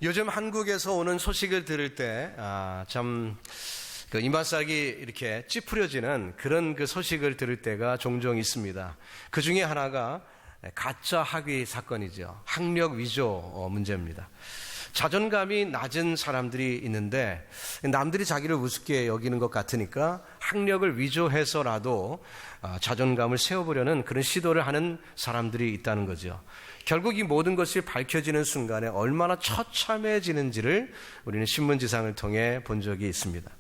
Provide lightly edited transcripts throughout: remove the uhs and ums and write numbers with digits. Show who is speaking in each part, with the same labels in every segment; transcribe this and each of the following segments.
Speaker 1: 요즘 한국에서 오는 소식을 들을 때, 이마싹이 이렇게 찌푸려지는 그런 그 소식을 들을 때가 종종 있습니다. 그 중에 하나가 가짜 학위 사건이죠. 학력 위조 문제입니다. 자존감이 낮은 사람들이 있는데 남들이 자기를 우습게 여기는 것 같으니까 학력을 위조해서라도 자존감을 세워보려는 그런 시도를 하는 사람들이 있다는 거죠. 결국 이 모든 것이 밝혀지는 순간에 얼마나 처참해지는지를 우리는 신문지상을 통해 본 적이 있습니다.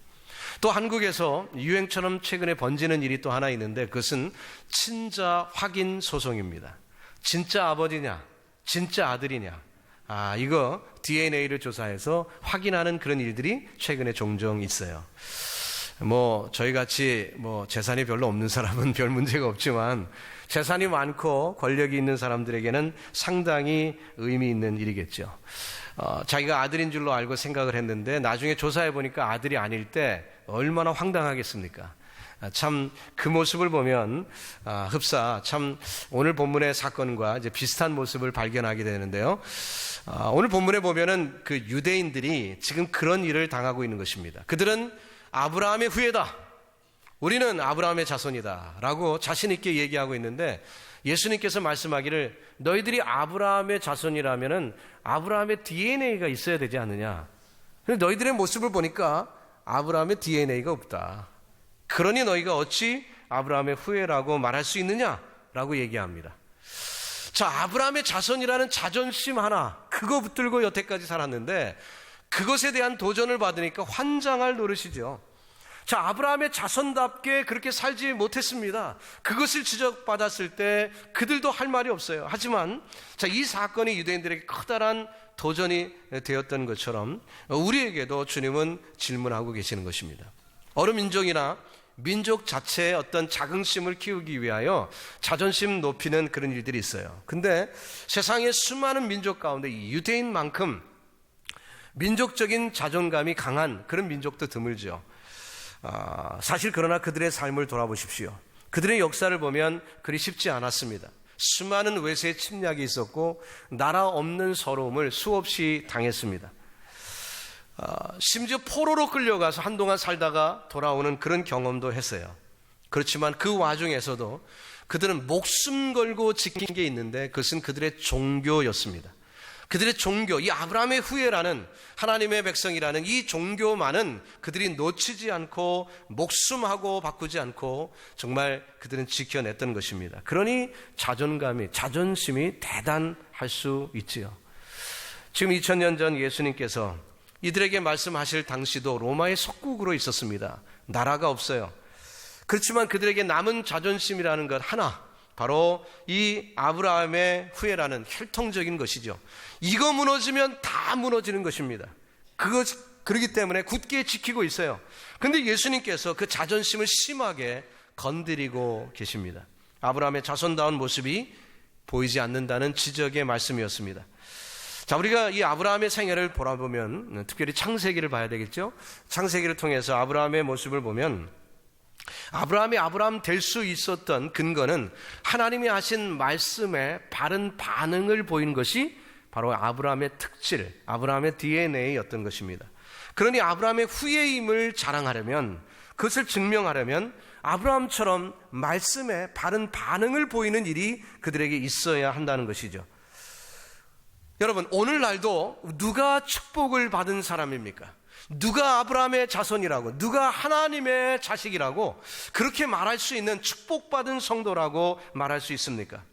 Speaker 1: 또 한국에서 유행처럼 최근에 번지는 일이 또 하나 있는데 그것은 친자 확인 소송입니다. 진짜 아버지냐, 진짜 아들이냐, 이거 DNA를 조사해서 확인하는 그런 일들이 최근에 종종 있어요. 저희 같이 재산이 별로 없는 사람은 별 문제가 없지만 재산이 많고 권력이 있는 사람들에게는 상당히 의미 있는 일이겠죠. 자기가 아들인 줄로 알고 생각을 했는데 나중에 조사해 보니까 아들이 아닐 때 얼마나 황당하겠습니까? 참 그 모습을 보면 흡사 참 오늘 본문의 사건과 이제 비슷한 모습을 발견하게 되는데요. 오늘 본문에 보면은 그 유대인들이 지금 그런 일을 당하고 있는 것입니다. 그들은 아브라함의 후예다, 우리는 아브라함의 자손이다 라고 자신 있게 얘기하고 있는데 예수님께서 말씀하기를 너희들이 아브라함의 자손이라면은 아브라함의 DNA가 있어야 되지 않느냐. 근데 너희들의 모습을 보니까 아브라함의 DNA가 없다. 그러니 너희가 어찌 아브라함의 후예라고 말할 수 있느냐라고 얘기합니다. 자, 아브라함의 자손이라는 자존심 하나, 그거 붙들고 여태까지 살았는데 그것에 대한 도전을 받으니까 환장할 노릇이죠. 자, 아브라함의 자손답게 그렇게 살지 못했습니다. 그것을 지적받았을 때 그들도 할 말이 없어요. 하지만 이 사건이 유대인들에게 커다란 도전이 되었던 것처럼 우리에게도 주님은 질문하고 계시는 것입니다. 어느 민족이나 민족 자체의 어떤 자긍심을 키우기 위하여 자존심 높이는 그런 일들이 있어요. 근데 세상의 수많은 민족 가운데 이 유대인만큼 민족적인 자존감이 강한 그런 민족도 드물죠. 사실 그러나 그들의 삶을 돌아보십시오. 그들의 역사를 보면 그리 쉽지 않았습니다. 수많은 외세의 침략이 있었고 나라 없는 서러움을 수없이 당했습니다. 심지어 포로로 끌려가서 한동안 살다가 돌아오는 그런 경험도 했어요. 그렇지만 그 와중에서도 그들은 목숨 걸고 지킨 게 있는데 그것은 그들의 종교였습니다. 그들의 종교, 이 아브라함의 후예라는 하나님의 백성이라는 이 종교만은 그들이 놓치지 않고 목숨하고 바꾸지 않고 정말 그들은 지켜냈던 것입니다. 그러니 자존심이 대단할 수 있지요. 지금 2000년 전 예수님께서 이들에게 말씀하실 당시도 로마의 속국으로 있었습니다. 나라가 없어요. 그렇지만 그들에게 남은 자존심이라는 것 하나, 바로 이 아브라함의 후예라는 혈통적인 것이죠. 이거 무너지면 다 무너지는 것입니다. 그렇기 때문에 굳게 지키고 있어요. 그런데 예수님께서 그 자존심을 심하게 건드리고 계십니다. 아브라함의 자손다운 모습이 보이지 않는다는 지적의 말씀이었습니다. 자, 우리가 이 아브라함의 생애를 돌아보면 특별히 창세기를 봐야 되겠죠. 창세기를 통해서 아브라함의 모습을 보면 아브라함이 아브라함 될 수 있었던 근거는 하나님이 하신 말씀에 바른 반응을 보인 것이 바로 아브라함의 특질, 아브라함의 DNA였던 것입니다. 그러니 아브라함의 후예임을 자랑하려면, 그것을 증명하려면 아브라함처럼 말씀에 바른 반응을 보이는 일이 그들에게 있어야 한다는 것이죠. 여러분, 오늘날도 누가 축복을 받은 사람입니까? 누가 아브라함의 자손이라고, 누가 하나님의 자식이라고 그렇게 말할 수 있는 축복받은 성도라고 말할 수 있습니까?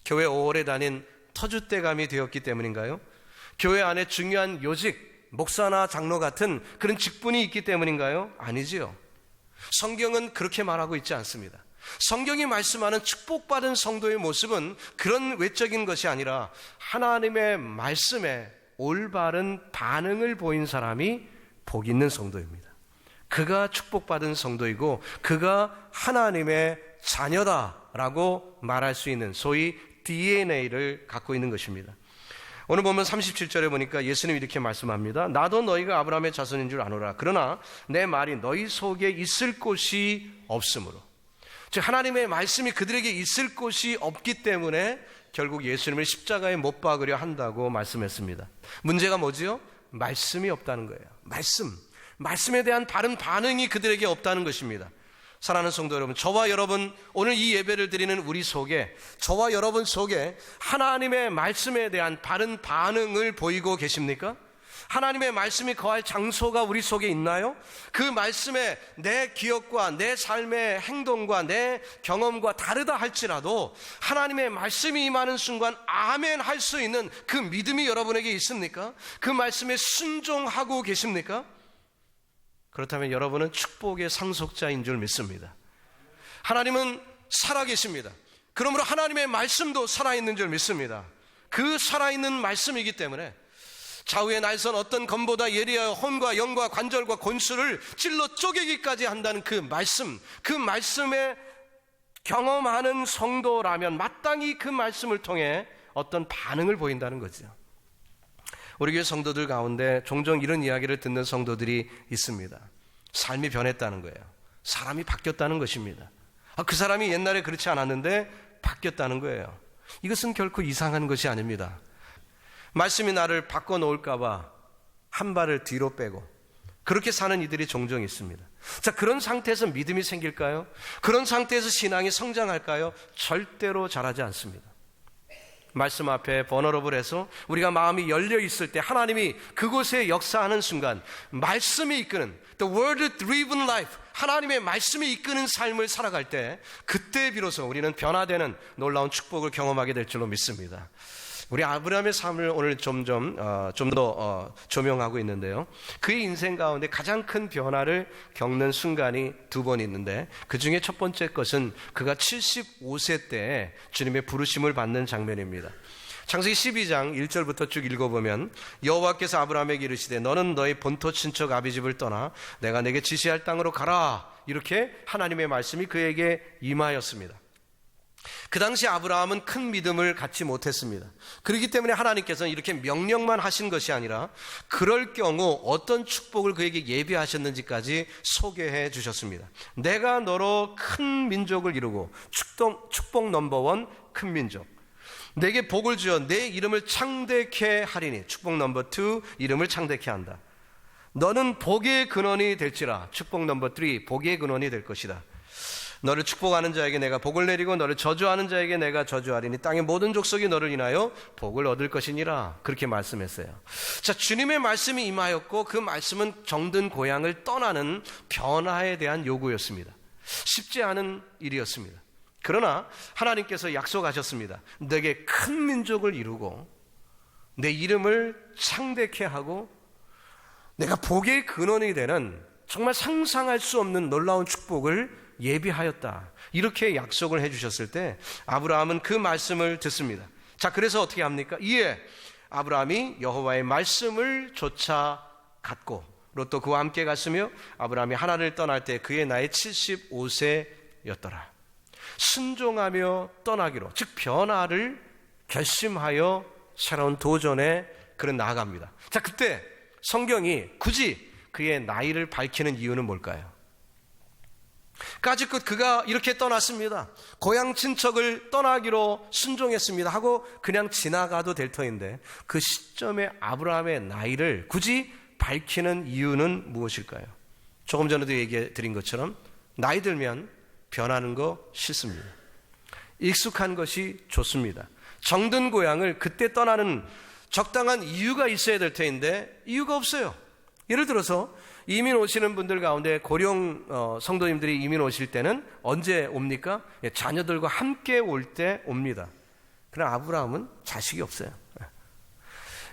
Speaker 1: 교회 오래 다닌 터줏대감이 되었기 때문인가요? 교회 안에 중요한 요직, 목사나 장로 같은 그런 직분이 있기 때문인가요? 아니지요. 성경은 그렇게 말하고 있지 않습니다. 성경이 말씀하는 축복받은 성도의 모습은 그런 외적인 것이 아니라 하나님의 말씀에 올바른 반응을 보인 사람이 복 있는 성도입니다. 그가 축복받은 성도이고 그가 하나님의 자녀다라고 말할 수 있는 소위 DNA를 갖고 있는 것입니다. 오늘 보면 37절에 보니까 예수님이 이렇게 말씀합니다. 나도 너희가 아브라함의 자손인 줄 아노라. 그러나 내 말이 너희 속에 있을 곳이 없으므로. 즉 하나님의 말씀이 그들에게 있을 곳이 없기 때문에 결국 예수님을 십자가에 못 박으려 한다고 말씀했습니다. 문제가 뭐지요? 말씀이 없다는 거예요. 말씀에 대한 바른 반응이 그들에게 없다는 것입니다. 사랑하는 성도 여러분, 저와 여러분, 오늘 이 예배를 드리는 우리 속에, 저와 여러분 속에 하나님의 말씀에 대한 바른 반응을 보이고 계십니까? 하나님의 말씀이 거할 장소가 우리 속에 있나요? 그 말씀에 내 기억과 내 삶의 행동과 내 경험과 다르다 할지라도 하나님의 말씀이 임하는 순간 아멘 할 수 있는 그 믿음이 여러분에게 있습니까? 그 말씀에 순종하고 계십니까? 그렇다면 여러분은 축복의 상속자인 줄 믿습니다. 하나님은 살아계십니다. 그러므로 하나님의 말씀도 살아있는 줄 믿습니다. 그 살아있는 말씀이기 때문에 좌우의 날선 어떤 검보다 예리하여 혼과 영과 관절과 골수를 찔러 쪼개기까지 한다는 그 말씀에 경험하는 성도라면 마땅히 그 말씀을 통해 어떤 반응을 보인다는 거죠. 우리 교회 성도들 가운데 종종 이런 이야기를 듣는 성도들이 있습니다. 삶이 변했다는 거예요. 사람이 바뀌었다는 것입니다. 그 사람이 옛날에 그렇지 않았는데 바뀌었다는 거예요. 이것은 결코 이상한 것이 아닙니다. 말씀이 나를 바꿔놓을까 봐 한 발을 뒤로 빼고 그렇게 사는 이들이 종종 있습니다. 자, 그런 상태에서 믿음이 생길까요? 그런 상태에서 신앙이 성장할까요? 절대로 잘하지 않습니다. 말씀 앞에 버너러블해서 우리가 마음이 열려 있을 때 하나님이 그곳에 역사하는 순간 말씀이 이끄는 The Word Driven Life, 하나님의 말씀이 이끄는 삶을 살아갈 때 그때 비로소 우리는 변화되는 놀라운 축복을 경험하게 될 줄로 믿습니다. 우리 아브라함의 삶을 오늘 좀 더 조명하고 있는데요. 그의 인생 가운데 가장 큰 변화를 겪는 순간이 두 번 있는데 그 중에 첫 번째 것은 그가 75세 때에 주님의 부르심을 받는 장면입니다. 창세기 12장 1절부터 쭉 읽어보면 여호와께서 아브라함에게 이르시되 너는 너의 본토 친척 아비집을 떠나 내가 내게 지시할 땅으로 가라. 이렇게 하나님의 말씀이 그에게 임하였습니다. 그 당시 아브라함은 큰 믿음을 갖지 못했습니다. 그렇기 때문에 하나님께서는 이렇게 명령만 하신 것이 아니라 그럴 경우 어떤 축복을 그에게 예비하셨는지까지 소개해 주셨습니다. 내가 너로 큰 민족을 이루고 축복 넘버원 큰 민족, 내게 복을 주어 내 이름을 창대케 하리니 축복 넘버 2 이름을 창대케 한다. 너는 복의 근원이 될지라 축복 넘버 3 복의 근원이 될 것이다. 너를 축복하는 자에게 내가 복을 내리고 너를 저주하는 자에게 내가 저주하리니 땅의 모든 족속이 너를 인하여 복을 얻을 것이니라. 그렇게 말씀했어요. 자, 주님의 말씀이 임하였고 그 말씀은 정든 고향을 떠나는 변화에 대한 요구였습니다. 쉽지 않은 일이었습니다. 그러나 하나님께서 약속하셨습니다. 내게 큰 민족을 이루고 내 이름을 창대케 하고 내가 복의 근원이 되는 정말 상상할 수 없는 놀라운 축복을 예비하였다. 이렇게 약속을 해주셨을 때 아브라함은 그 말씀을 듣습니다. 자, 그래서 어떻게 합니까? 이에 아브라함이 여호와의 말씀을 쫓아갔고 롯도 그와 함께 갔으며 아브라함이 하나를 떠날 때 그의 나이 75세였더라. 순종하며 떠나기로, 즉 변화를 결심하여 새로운 도전에 그는 나아갑니다. 자, 그때 성경이 굳이 그의 나이를 밝히는 이유는 뭘까요? 까짓것 그가 이렇게 떠났습니다. 고향 친척을 떠나기로 순종했습니다 하고 그냥 지나가도 될 터인데 그 시점에 아브라함의 나이를 굳이 밝히는 이유는 무엇일까요? 조금 전에도 얘기해 드린 것처럼 나이 들면 변하는 거 싫습니다. 익숙한 것이 좋습니다. 정든 고향을 그때 떠나는 적당한 이유가 있어야 될 터인데 이유가 없어요. 예를 들어서 이민 오시는 분들 가운데 고령 성도님들이 이민 오실 때는 언제 옵니까? 자녀들과 함께 올 때 옵니다. 그러나 아브라함은 자식이 없어요.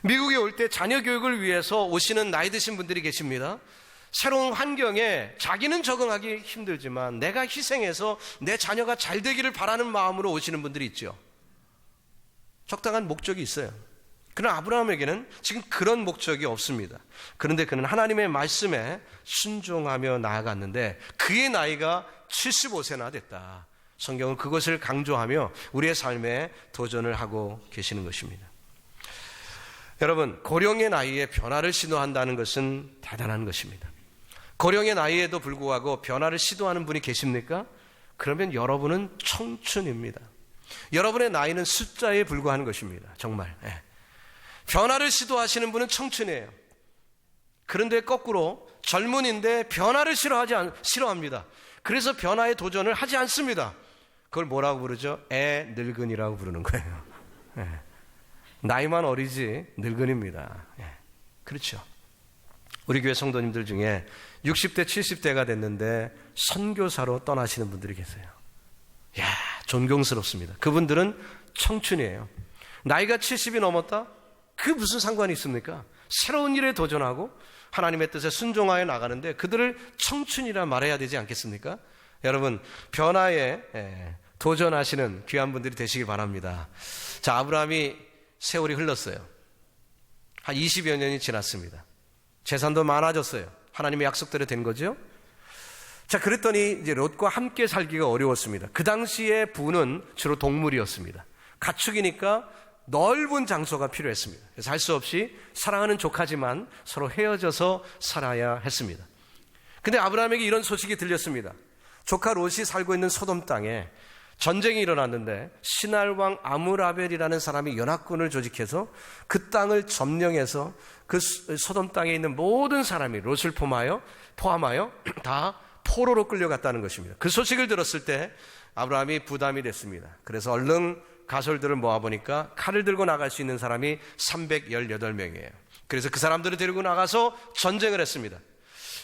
Speaker 1: 미국에 올 때 자녀 교육을 위해서 오시는 나이 드신 분들이 계십니다. 새로운 환경에 자기는 적응하기 힘들지만 내가 희생해서 내 자녀가 잘 되기를 바라는 마음으로 오시는 분들이 있죠. 적당한 목적이 있어요. 그러나 아브라함에게는 지금 그런 목적이 없습니다. 그런데 그는 하나님의 말씀에 순종하며 나아갔는데 그의 나이가 75세나 됐다. 성경은 그것을 강조하며 우리의 삶에 도전을 하고 계시는 것입니다. 여러분, 고령의 나이에 변화를 시도한다는 것은 대단한 것입니다. 고령의 나이에도 불구하고 변화를 시도하는 분이 계십니까? 그러면 여러분은 청춘입니다. 여러분의 나이는 숫자에 불과한 것입니다. 정말. 변화를 시도하시는 분은 청춘이에요. 그런데 거꾸로 젊은인데 변화를 싫어합니다. 그래서 변화의 도전을 하지 않습니다. 그걸 뭐라고 부르죠? 늙은이라고 부르는 거예요. 나이만 어리지 늙은입니다. 그렇죠. 우리 교회 성도님들 중에 60대 70대가 됐는데 선교사로 떠나시는 분들이 계세요. 존경스럽습니다. 그분들은 청춘이에요. 나이가 70이 넘었다? 그 무슨 상관이 있습니까? 새로운 일에 도전하고 하나님의 뜻에 순종하여 나가는데 그들을 청춘이라 말해야 되지 않겠습니까? 여러분, 변화에 도전하시는 귀한 분들이 되시길 바랍니다. 자, 아브라함이 세월이 흘렀어요. 한 20여 년이 지났습니다. 재산도 많아졌어요. 하나님의 약속대로 된 거죠. 자, 그랬더니 이제 롯과 함께 살기가 어려웠습니다. 그 당시에 부는 주로 동물이었습니다. 가축이니까 넓은 장소가 필요했습니다. 그래서 할 수 없이 사랑하는 조카지만 서로 헤어져서 살아야 했습니다. 근데 아브라함에게 이런 소식이 들렸습니다. 조카 롯이 살고 있는 소돔 땅에 전쟁이 일어났는데 시날 왕 아므라벨이라는 사람이 연합군을 조직해서 그 땅을 점령해서 그 소돔 땅에 있는 모든 사람이 롯을 포함하여 다 포로로 끌려갔다는 것입니다. 그 소식을 들었을 때 아브라함이 부담이 됐습니다. 그래서 얼른 가솔들을 모아보니까 칼을 들고 나갈 수 있는 사람이 318명이에요. 그래서 그 사람들을 데리고 나가서 전쟁을 했습니다.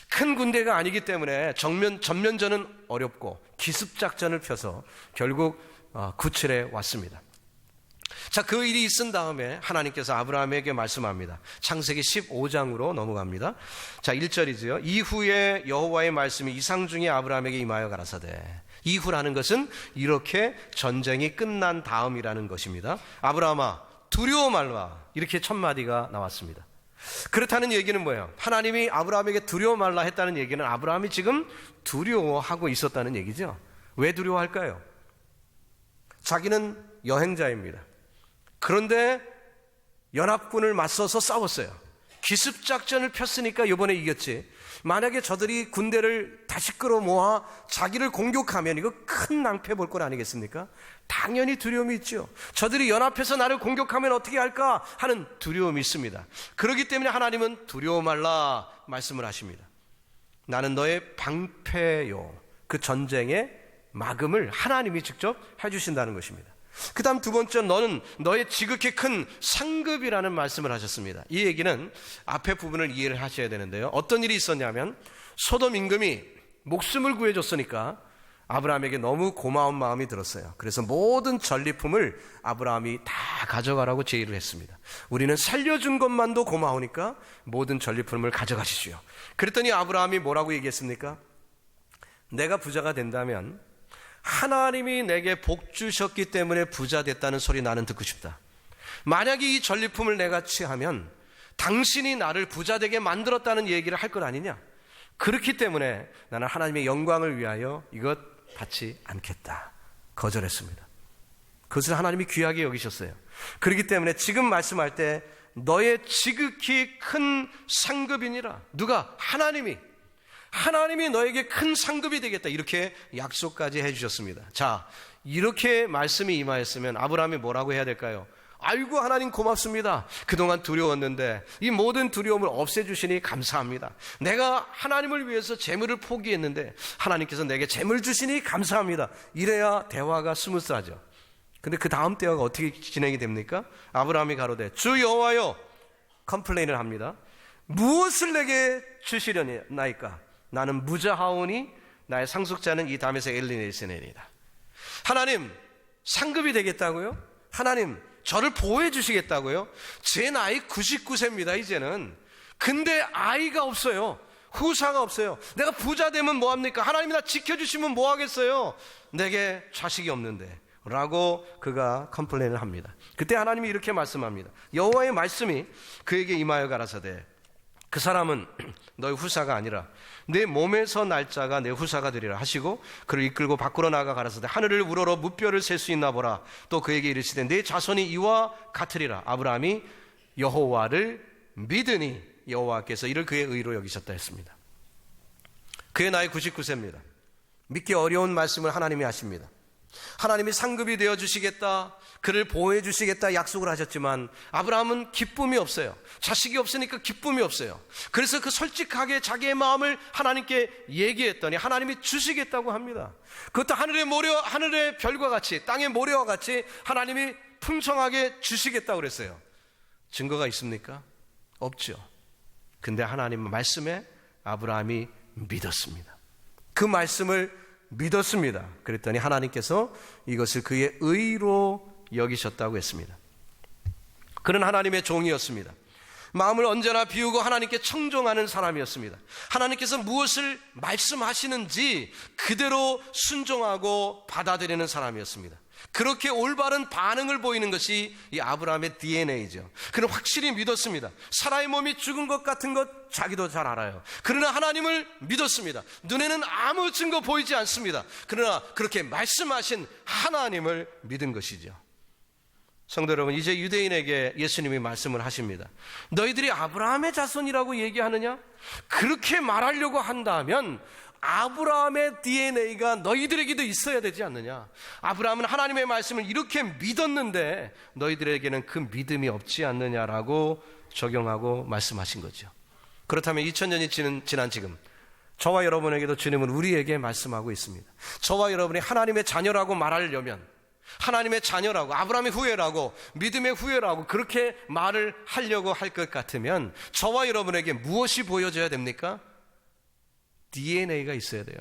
Speaker 1: 큰 군대가 아니기 때문에 전면전은 어렵고 기습작전을 펴서 결국 구출해 왔습니다. 자, 그 일이 있은 다음에 하나님께서 아브라함에게 말씀합니다. 창세기 15장으로 넘어갑니다. 자, 1절이지요. 이후에 여호와의 말씀이 이상 중에 아브라함에게 임하여 가라사대. 이후라는 것은 이렇게 전쟁이 끝난 다음이라는 것입니다. 아브라함아, 두려워 말라. 이렇게 첫 마디가 나왔습니다. 그렇다는 얘기는 뭐예요? 하나님이 아브라함에게 두려워 말라 했다는 얘기는 아브라함이 지금 두려워하고 있었다는 얘기죠. 왜 두려워할까요? 자기는 여행자입니다. 그런데 연합군을 맞서서 싸웠어요. 기습작전을 폈으니까 이번에 이겼지. 만약에 저들이 군대를 다시 끌어모아 자기를 공격하면 이거 큰 낭패 볼 것 아니겠습니까? 당연히 두려움이 있죠. 저들이 연합해서 나를 공격하면 어떻게 할까 하는 두려움이 있습니다. 그렇기 때문에 하나님은 두려워 말라 말씀을 하십니다. 나는 너의 방패요. 그 전쟁의 막음을 하나님이 직접 해주신다는 것입니다. 그 다음 두 번째, 너는 너의 지극히 큰 상급이라는 말씀을 하셨습니다. 이 얘기는 앞에 부분을 이해를 하셔야 되는데요. 어떤 일이 있었냐면 소돔 임금이 목숨을 구해줬으니까 아브라함에게 너무 고마운 마음이 들었어요. 그래서 모든 전리품을 아브라함이 다 가져가라고 제의를 했습니다. 우리는 살려준 것만도 고마우니까 모든 전리품을 가져가시죠. 그랬더니 아브라함이 뭐라고 얘기했습니까? 내가 부자가 된다면 하나님이 내게 복 주셨기 때문에 부자 됐다는 소리 나는 듣고 싶다. 만약에 이 전리품을 내가 취하면 당신이 나를 부자 되게 만들었다는 얘기를 할 것 아니냐? 그렇기 때문에 나는 하나님의 영광을 위하여 이것 받지 않겠다. 거절했습니다. 그것을 하나님이 귀하게 여기셨어요. 그렇기 때문에 지금 말씀할 때 너의 지극히 큰 상급이니라. 누가? 하나님이 너에게 큰 상급이 되겠다. 이렇게 약속까지 해주셨습니다. 자, 이렇게 말씀이 임하였으면 아브라함이 뭐라고 해야 될까요? 아이고 하나님 고맙습니다. 그동안 두려웠는데 이 모든 두려움을 없애주시니 감사합니다. 내가 하나님을 위해서 재물을 포기했는데 하나님께서 내게 재물 주시니 감사합니다. 이래야 대화가 스무스하죠. 근데 그 다음 대화가 어떻게 진행이 됩니까? 아브라함이 가로되 주 여호와여, 컴플레인을 합니다. 무엇을 내게 주시려나이까? 나는 무자하오니 나의 상속자는 이 담에서 엘리네이스네이다. 하나님, 상급이 되겠다고요? 하나님, 저를 보호해 주시겠다고요? 제 나이 99세입니다 이제는. 근데 아이가 없어요. 후사가 없어요. 내가 부자 되면 뭐합니까? 하나님이 나 지켜주시면 뭐하겠어요? 내게 자식이 없는데 라고 그가 컴플레인을 합니다. 그때 하나님이 이렇게 말씀합니다. 여호와의 말씀이 그에게 임하여 가라사대 그 사람은 너의 후사가 아니라 내 몸에서 날 자가 내 후사가 되리라 하시고 그를 이끌고 밖으로 나가 가라사대 하늘을 우러러 무뼈를 셀 수 있나 보라. 또 그에게 이르시되 내 자손이 이와 같으리라. 아브라함이 여호와를 믿으니 여호와께서 이를 그의 의로 여기셨다 했습니다. 그의 나이 99세입니다. 믿기 어려운 말씀을 하나님이 하십니다. 하나님이 상급이 되어 주시겠다, 그를 보호해 주시겠다 약속을 하셨지만 아브라함은 기쁨이 없어요. 자식이 없으니까 기쁨이 없어요. 그래서 그 솔직하게 자기의 마음을 하나님께 얘기했더니 하나님이 주시겠다고 합니다. 그것도 하늘의 별과 같이, 땅의 모래와 같이 하나님이 풍성하게 주시겠다고 그랬어요. 증거가 있습니까? 없죠. 근데 하나님의 말씀에 아브라함이 믿었습니다. 그 말씀을 믿었습니다. 그랬더니 하나님께서 이것을 그의 의로 여기셨다고 했습니다. 그는 하나님의 종이었습니다. 마음을 언제나 비우고 하나님께 청종하는 사람이었습니다. 하나님께서 무엇을 말씀하시는지 그대로 순종하고 받아들이는 사람이었습니다. 그렇게 올바른 반응을 보이는 것이 이 아브라함의 DNA죠. 그는 확실히 믿었습니다. 사라의 몸이 죽은 것 같은 것 자기도 잘 알아요. 그러나 하나님을 믿었습니다. 눈에는 아무 증거 보이지 않습니다. 그러나 그렇게 말씀하신 하나님을 믿은 것이죠. 성도 여러분, 이제 유대인에게 예수님이 말씀을 하십니다. 너희들이 아브라함의 자손이라고 얘기하느냐? 그렇게 말하려고 한다면 아브라함의 DNA가 너희들에게도 있어야 되지 않느냐? 아브라함은 하나님의 말씀을 이렇게 믿었는데 너희들에게는 그 믿음이 없지 않느냐라고 적용하고 말씀하신 거죠. 그렇다면 2000년이 지난 지금 저와 여러분에게도 주님은 우리에게 말씀하고 있습니다. 저와 여러분이 하나님의 자녀라고 말하려면, 하나님의 자녀라고, 아브라함의 후예라고, 믿음의 후예라고 그렇게 말을 하려고 할 것 같으면 저와 여러분에게 무엇이 보여져야 됩니까? DNA가 있어야 돼요.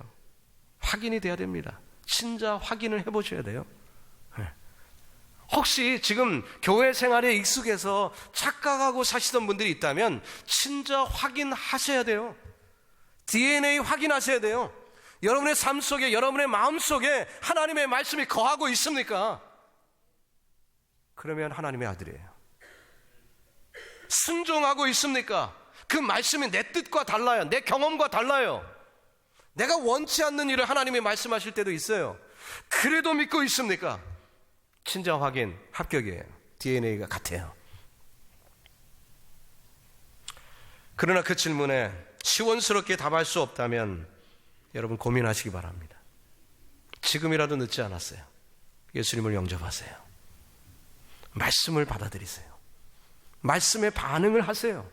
Speaker 1: 확인이 돼야 됩니다. 친자 확인을 해보셔야 돼요. 혹시 지금 교회 생활에 익숙해서 착각하고 사시던 분들이 있다면 친자 확인하셔야 돼요. DNA 확인하셔야 돼요. 여러분의 삶 속에, 여러분의 마음 속에 하나님의 말씀이 거하고 있습니까? 그러면 하나님의 아들이에요. 순종하고 있습니까? 그 말씀이 내 뜻과 달라요. 내 경험과 달라요. 내가 원치 않는 일을 하나님이 말씀하실 때도 있어요. 그래도 믿고 있습니까? 친자 확인 합격이에요. DNA가 같아요. 그러나 그 질문에 시원스럽게 답할 수 없다면 여러분 고민하시기 바랍니다. 지금이라도 늦지 않았어요. 예수님을 영접하세요. 말씀을 받아들이세요. 말씀에 반응을 하세요.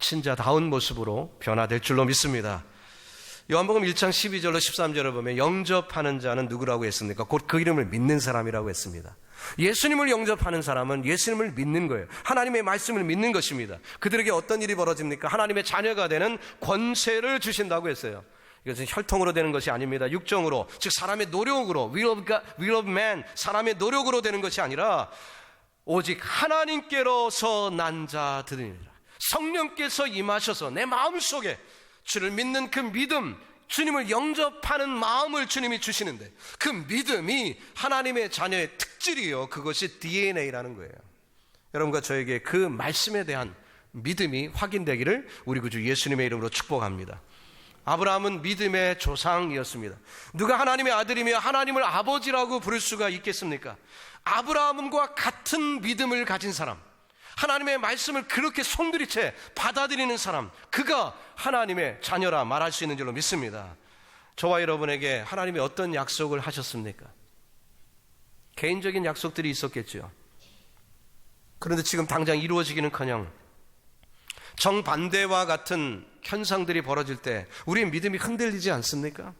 Speaker 1: 친자다운 모습으로 변화될 줄로 믿습니다. 요한복음 1장 12절로 13절을 보면 영접하는 자는 누구라고 했습니까? 곧 그 이름을 믿는 사람이라고 했습니다. 예수님을 영접하는 사람은 예수님을 믿는 거예요. 하나님의 말씀을 믿는 것입니다. 그들에게 어떤 일이 벌어집니까? 하나님의 자녀가 되는 권세를 주신다고 했어요. 이것은 혈통으로 되는 것이 아닙니다. 육정으로, 즉 사람의 노력으로, will of man, 사람의 노력으로 되는 것이 아니라 오직 하나님께로서 난 자들이니라. 성령께서 임하셔서 내 마음속에 주를 믿는 그 믿음, 주님을 영접하는 마음을 주님이 주시는데 그 믿음이 하나님의 자녀의 특질이요, 그것이 DNA라는 거예요. 여러분과 저에게 그 말씀에 대한 믿음이 확인되기를 우리 구주 예수님의 이름으로 축복합니다. 아브라함은 믿음의 조상이었습니다. 누가 하나님의 아들이며 하나님을 아버지라고 부를 수가 있겠습니까? 아브라함과 같은 믿음을 가진 사람, 하나님의 말씀을 그렇게 손들이채 받아들이는 사람, 그가 하나님의 자녀라 말할 수 있는 줄로 믿습니다. 저와 여러분에게 하나님이 어떤 약속을 하셨습니까? 개인적인 약속들이 있었겠죠. 그런데 지금 당장 이루어지기는커녕 정반대와 같은 현상들이 벌어질 때 우리의 믿음이 흔들리지 않습니까?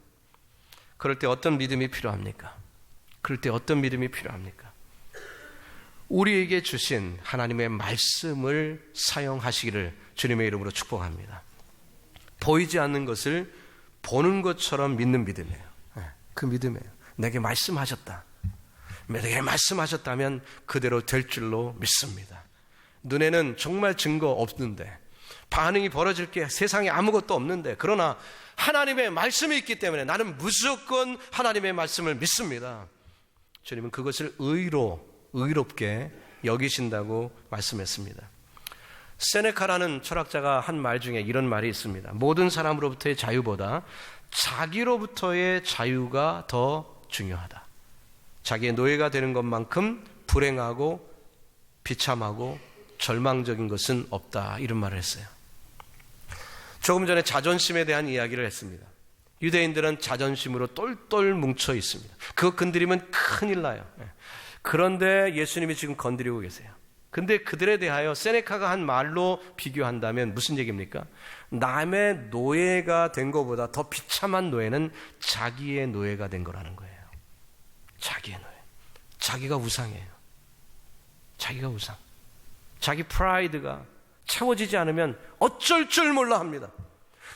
Speaker 1: 그럴 때 어떤 믿음이 필요합니까? 그럴 때 어떤 믿음이 필요합니까? 우리에게 주신 하나님의 말씀을 사용하시기를 주님의 이름으로 축복합니다. 보이지 않는 것을 보는 것처럼 믿는 믿음이에요. 그 믿음이에요. 내게 말씀하셨다. 내게 말씀하셨다면 그대로 될 줄로 믿습니다. 눈에는 정말 증거 없는데, 반응이 벌어질 게 세상에 아무것도 없는데, 그러나 하나님의 말씀이 있기 때문에 나는 무조건 하나님의 말씀을 믿습니다. 주님은 그것을 의롭게 여기신다고 말씀했습니다. 세네카라는 철학자가 한 말 중에 이런 말이 있습니다. 모든 사람으로부터의 자유보다 자기로부터의 자유가 더 중요하다. 자기의 노예가 되는 것만큼 불행하고 비참하고 절망적인 것은 없다, 이런 말을 했어요. 조금 전에 자존심에 대한 이야기를 했습니다. 유대인들은 자존심으로 똘똘 뭉쳐 있습니다. 그거 건드리면 큰일 나요. 그런데 예수님이 지금 건드리고 계세요. 근데 그들에 대하여 세네카가 한 말로 비교한다면 무슨 얘기입니까? 남의 노예가 된 것보다 더 비참한 노예는 자기의 노예가 된 거라는 거예요. 자기의 노예. 자기가 우상이에요. 자기가 우상. 자기 프라이드가 채워지지 않으면 어쩔 줄 몰라 합니다.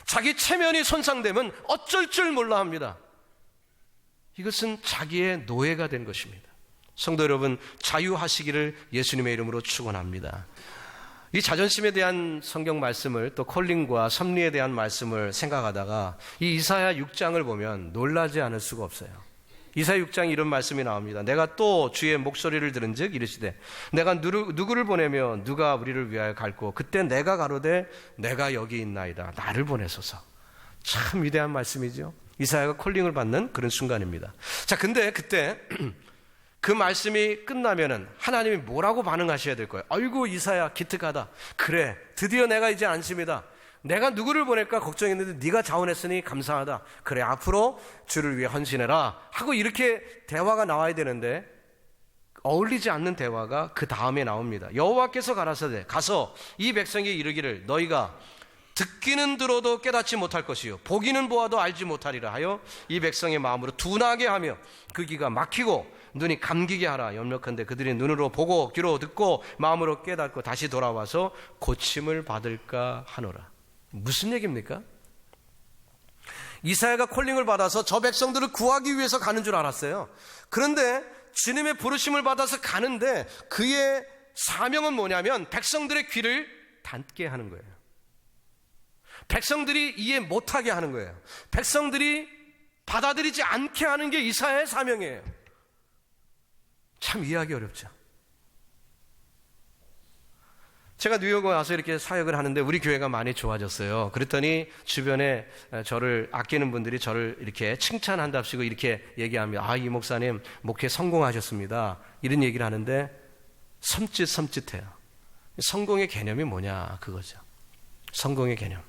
Speaker 1: 자기 체면이 손상되면 어쩔 줄 몰라 합니다. 이것은 자기의 노예가 된 것입니다. 성도 여러분, 자유하시기를 예수님의 이름으로 축원합니다. 이 자존심에 대한 성경 말씀을 또 콜링과 섭리에 대한 말씀을 생각하다가 이 이사야 6장을 보면 놀라지 않을 수가 없어요. 이사야 6장에 이런 말씀이 나옵니다. 내가 또 주의 목소리를 들은즉 이르시되 내가 누구를 보내며 누가 우리를 위하여 갈고 그때 내가 가로되 내가 여기 있나이다. 나를 보내소서. 참 위대한 말씀이죠. 이사야가 콜링을 받는 그런 순간입니다. 자, 근데 그때 그 말씀이 끝나면은 하나님이 뭐라고 반응하셔야 될 거예요? 아이고 이사야 기특하다. 그래 드디어 내가 이제 안심이다. 내가 누구를 보낼까 걱정했는데 네가 자원했으니 감사하다. 그래 앞으로 주를 위해 헌신해라 하고 이렇게 대화가 나와야 되는데 어울리지 않는 대화가 그 다음에 나옵니다. 여호와께서 가라사대 가서 이 백성에게 이르기를 너희가 듣기는 들어도 깨닫지 못할 것이요 보기는 보아도 알지 못하리라 하여 이 백성의 마음으로 둔하게 하며 그 귀가 막히고 눈이 감기게 하라. 염려컨대 그들이 눈으로 보고 귀로 듣고 마음으로 깨닫고 다시 돌아와서 고침을 받을까 하노라. 무슨 얘기입니까? 이사야가 콜링을 받아서 저 백성들을 구하기 위해서 가는 줄 알았어요. 그런데 주님의 부르심을 받아서 가는데 그의 사명은 뭐냐면 백성들의 귀를 닫게 하는 거예요. 백성들이 이해 못하게 하는 거예요. 백성들이 받아들이지 않게 하는 게 이사야의 사명이에요. 참 이해하기 어렵죠. 제가 뉴욕에 와서 이렇게 사역을 하는데 우리 교회가 많이 좋아졌어요. 그랬더니 주변에 저를 아끼는 분들이 저를 이렇게 칭찬한답시고 이렇게 얘기합니다. 아, 이 목사님 목회 성공하셨습니다. 이런 얘기를 하는데 섬찟해요. 성공의 개념이 뭐냐 그거죠. 성공의 개념.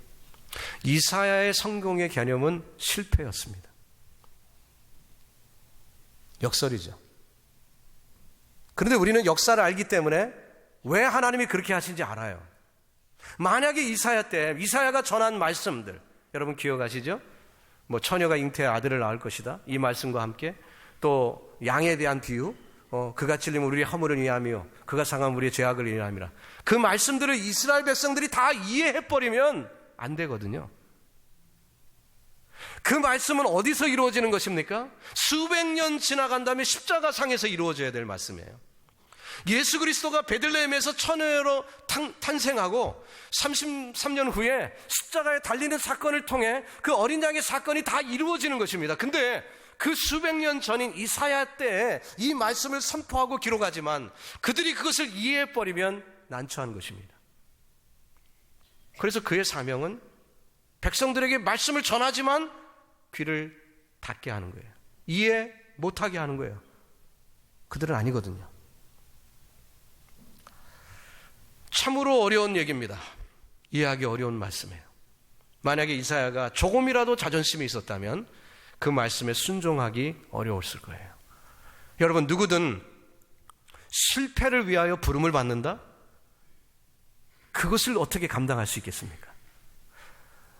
Speaker 1: 이사야의 성공의 개념은 실패였습니다. 역설이죠. 그런데 우리는 역사를 알기 때문에 왜 하나님이 그렇게 하신지 알아요. 만약에 이사야 때 이사야가 전한 말씀들 여러분 기억하시죠? 뭐 처녀가 잉태해 아들을 낳을 것이다 이 말씀과 함께 또 양에 대한 비유 그가 찔림은 우리의 허물을 위함이요 그가 상함은 우리의 죄악을 위함이라 그 말씀들을 이스라엘 백성들이 다 이해해버리면 안 되거든요. 그 말씀은 어디서 이루어지는 것입니까? 수백 년 지나간 다음에 십자가상에서 이루어져야 될 말씀이에요. 예수 그리스도가 베들레헴에서 처녀로 탄생하고 33년 후에 십자가에 달리는 사건을 통해 그 어린 양의 사건이 다 이루어지는 것입니다. 근데 그 수백 년 전인 이사야 때에 이 말씀을 선포하고 기록하지만 그들이 그것을 이해해버리면 난처한 것입니다. 그래서 그의 사명은 백성들에게 말씀을 전하지만 귀를 닫게 하는 거예요. 이해 못하게 하는 거예요. 그들은 아니거든요. 참으로 어려운 얘기입니다. 이해하기 어려운 말씀이에요. 만약에 이사야가 조금이라도 자존심이 있었다면 그 말씀에 순종하기 어려웠을 거예요. 여러분 누구든 실패를 위하여 부름을 받는다? 그것을 어떻게 감당할 수 있겠습니까?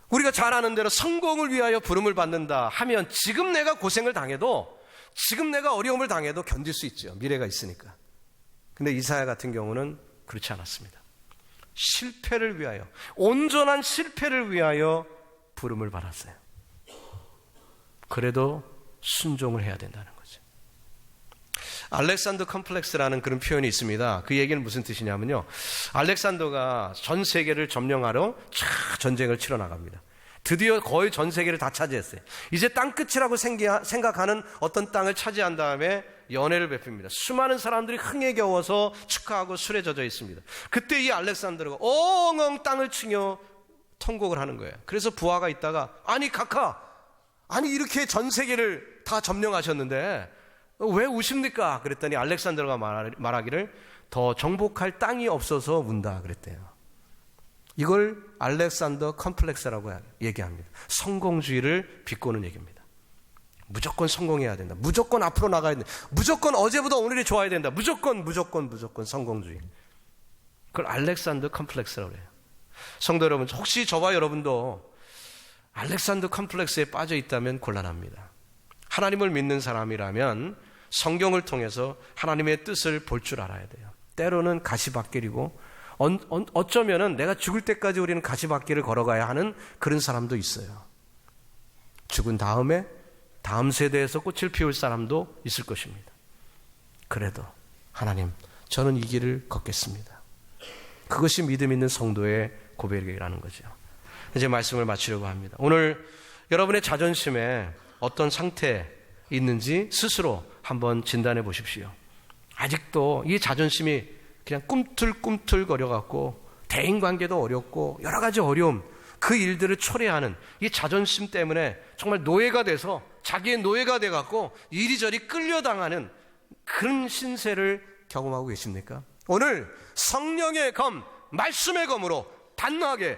Speaker 1: 우리가 잘 아는 대로 성공을 위하여 부름을 받는다 하면 지금 내가 고생을 당해도 지금 내가 어려움을 당해도 견딜 수 있죠. 미래가 있으니까. 근데 이사야 같은 경우는 그렇지 않았습니다. 실패를 위하여 온전한 실패를 위하여 부름을 받았어요. 그래도 순종을 해야 된다는 거죠. 알렉산더 컴플렉스라는 그런 표현이 있습니다. 그 얘기는 무슨 뜻이냐면요, 알렉산더가 전 세계를 점령하러 전쟁을 치러 나갑니다. 드디어 거의 전 세계를 다 차지했어요. 이제 땅끝이라고 생각하는 어떤 땅을 차지한 다음에 연회를 베풉니다. 수많은 사람들이 흥에 겨워서 축하하고 술에 젖어 있습니다. 그때 이 알렉산더가 엉엉 땅을 치며 통곡을 하는 거예요. 그래서 부하가 있다가 아니 각하, 아니 이렇게 전 세계를 다 점령하셨는데 왜 우십니까? 그랬더니 알렉산더가 말하기를 더 정복할 땅이 없어서 운다 그랬대요. 이걸 알렉산더 컴플렉스라고 얘기합니다. 성공주의를 비꼬는 얘기입니다. 무조건 성공해야 된다. 무조건 앞으로 나가야 된다. 무조건 어제보다 오늘이 좋아야 된다. 무조건 성공주의. 그걸 알렉산더 컴플렉스라고 해요. 성도 여러분, 혹시 저와 여러분도 알렉산더 컴플렉스에 빠져 있다면 곤란합니다. 하나님을 믿는 사람이라면 성경을 통해서 하나님의 뜻을 볼 줄 알아야 돼요. 때로는 가시밭길이고 어쩌면은 내가 죽을 때까지 우리는 가시밭길을 걸어가야 하는 그런 사람도 있어요. 죽은 다음에 다음 세대에서 꽃을 피울 사람도 있을 것입니다. 그래도 하나님, 저는 이 길을 걷겠습니다. 그것이 믿음 있는 성도의 고백이라는 거죠. 이제 말씀을 마치려고 합니다. 오늘 여러분의 자존심에 어떤 상태에 있는지 스스로 한번 진단해 보십시오. 아직도 이 자존심이 그냥 꿈틀꿈틀거려갖고 대인관계도 어렵고 여러 가지 어려움, 그 일들을 초래하는 이 자존심 때문에 정말 노예가 돼서 자기의 노예가 돼갖고 이리저리 끌려당하는 그런 신세를 경험하고 계십니까? 오늘 성령의 검, 말씀의 검으로 단호하게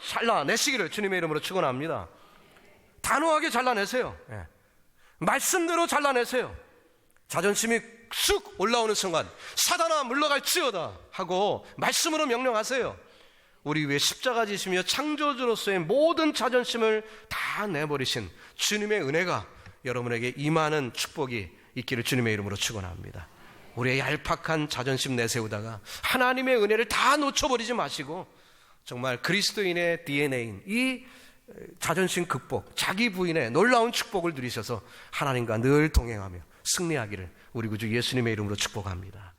Speaker 1: 잘라내시기를 주님의 이름으로 축원합니다. 단호하게 잘라내세요. 말씀대로 잘라내세요. 자존심이 쑥 올라오는 순간 사단아 물러갈지어다 하고 말씀으로 명령하세요. 우리 위에 십자가 지시며 창조주로서의 모든 자존심을 다 내버리신 주님의 은혜가 여러분에게 임하는 축복이 있기를 주님의 이름으로 축원합니다. 우리의 얄팍한 자존심 내세우다가 하나님의 은혜를 다 놓쳐버리지 마시고 정말 그리스도인의 DNA인 이 자존심 극복, 자기 부인의 놀라운 축복을 누리셔서 하나님과 늘 동행하며 승리하기를 우리 구주 예수님의 이름으로 축복합니다.